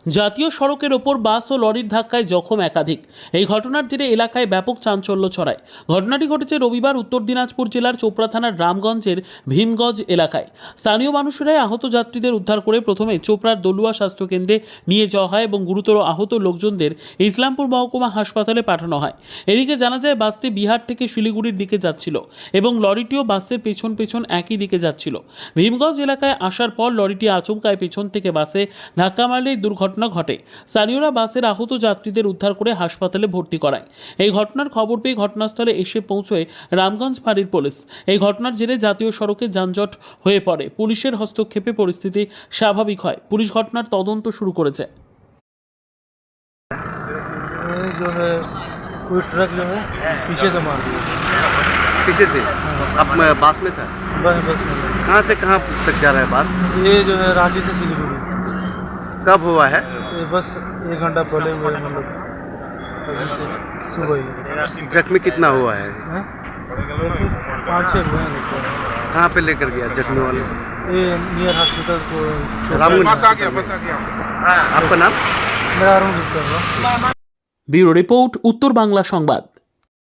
জাতীয় সড়কের ওপর বাস ও লরির ধাক্কায় জখম একাধিক। এই ঘটনার জেরে এলাকায় ব্যাপক চাঞ্চল্য ছড়ায়। ঘটনাটি ঘটেছে রবিবার উত্তর দিনাজপুর জেলার চোপড়া থানার রামগঞ্জের ভীমগঞ্জ এলাকায়। স্থানীয় মানুষেরাই আহত যাত্রীদের উদ্ধার করে প্রথমে চোপড়ার দলুয়া স্বাস্থ্যকেন্দ্রে নিয়ে যাওয়া হয় এবং গুরুতর আহত লোকজনদের ইসলামপুর মহকুমা হাসপাতালে পাঠানো হয়। এদিকে জানা যায় বাসটি বিহার থেকে শিলিগুড়ির দিকে যাচ্ছিল এবং লরিটিও বাসের পেছন পেছন একই দিকে যাচ্ছিল। ভীমগঞ্জ এলাকায় আসার পর লরিটি আচমকায় পেছন থেকে বাসে ধাক্কা মারলে দুর্ঘটনা ঘটে। স্থানীয়রা বাসের আহত যাত্রীদের উদ্ধার করে হাসপাতালে ভর্তি করায়। এই ঘটনার খবর পেয়ে ঘটনাস্থলে এসে পৌঁছয় রামগঞ্জ ফাঁড়ির পুলিশ। এই ঘটনার জেরে জাতীয় সড়কে যানজট হয়ে পড়ে। পুলিশের হস্তক্ষেপে পরিস্থিতি স্বাভাবিক হয়। পুলিশ ঘটনার তদন্ত শুরু করেছে। ये जो है कोई ट्रक जो है पीछे से मार दिया। पीछे से अब मैं बस में था। बस में कहाँ से कहाँ तक जा रहा है बस? ये जो है रांची से सिलीगुड़ी। कब हुआ है? ये बस 1 घंटा पहले हुआ है, मतलब अभी से सुबह ही जख्मी कितना हुआ है? हैं? 5-6 हुए हैं लगता है। कहाँ पे लेकर गया जख्मी वाले? ये नियर हॉस्पिटल को रामगंज। बस आ गया आपका नाम? मेरा अरुण गुप्ता है। ব্যুরো রিপোর্ট, উত্তর বাংলা সংবাদ।